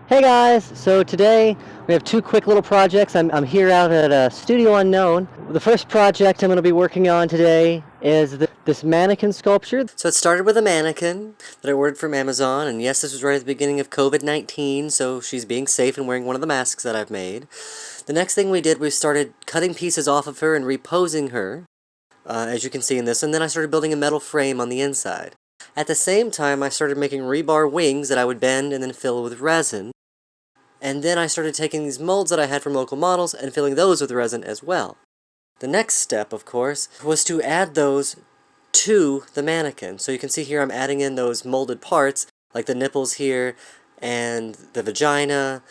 Hey guys, so today we have two quick little projects. I'm here out at Studio Unknown. The first project I'm going to be working on today is this mannequin sculpture. So it started with a mannequin that I ordered from Amazon, and yes, this was right at the beginning of COVID-19, so she's being safe and wearing one of the masks that I've made. The next thing we did, we started cutting pieces off of her and reposing her, as you can see in this, and then I started building a metal frame on the inside. At the same time, I started making rebar wings that I would bend and then fill with resin. And then I started taking these molds that I had from local models and filling those with resin as well. The next step, of course, was to add those to the mannequin. So you can see here I'm adding in those molded parts, like the nipples here, and the vagina.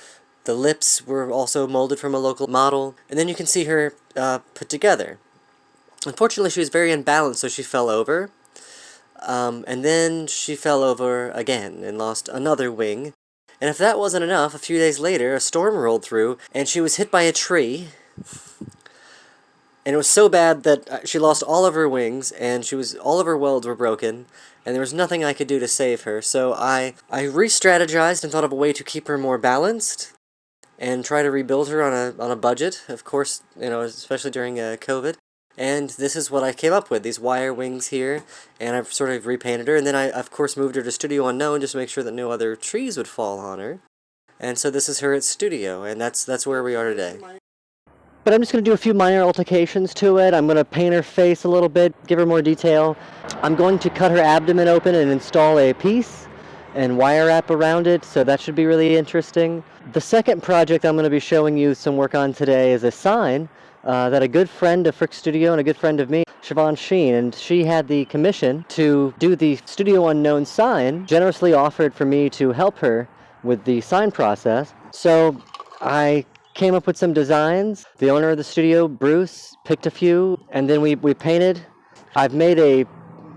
The lips were also molded from a local model. And then you can see her put together. Unfortunately, she was very unbalanced, so she fell over. And then she fell over again and lost another wing. And if that wasn't enough, a few days later, a storm rolled through, and she was hit by a tree. And it was so bad that she lost all of her wings, and all of her welds were broken, and there was nothing I could do to save her. So I re-strategized and thought of a way to keep her more balanced, and try to rebuild her on a budget, of course, especially during COVID. And this is what I came up with, these wire wings here, and I've sort of repainted her, and then I, of course, moved her to Studio Unknown just to make sure that no other trees would fall on her. And so this is her at Studio, and that's where we are today. But I'm just going to do a few minor alterations to it. I'm going to paint her face a little bit, give her more detail. I'm going to cut her abdomen open and install a piece and wire wrap around it, so that should be really interesting. The second project I'm going to be showing you some work on today is a sign that a good friend of Frick Studio and a good friend of me, Siobhan Sheen, and she had the commission to do the Studio Unknown sign, generously offered for me to help her with the sign process. So I came up with some designs. The owner of the studio, Bruce, picked a few, and then we painted. I've made a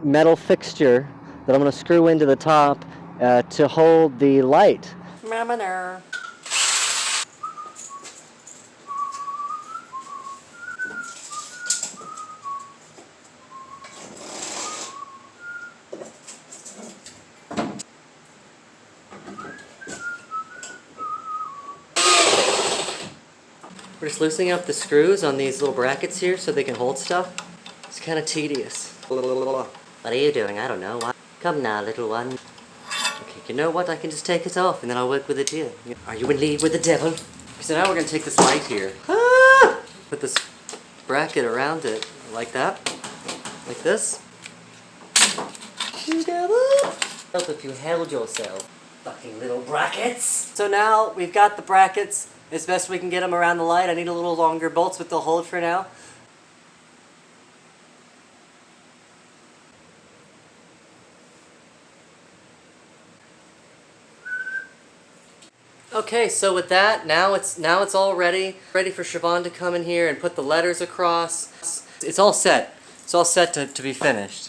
metal fixture that I'm going to screw into the top to hold the light. We're just loosening up the screws on these little brackets here so they can hold stuff. It's kind of tedious. What are you doing? I don't know. Come now, little one. Okay, you know what? I can just take it off and then I'll work with it here. Are you in league with the devil? So now we're going to take this light here. Put this bracket around it like that. Like this. Together. Help if you held yourself. Fucking little brackets. So now we've got the brackets as best we can get them around the light. I need a little longer bolts, but they'll hold for now. Okay, so with that, now it's all ready for Siobhan to come in here and put the letters across. It's all set. It's all set to be finished.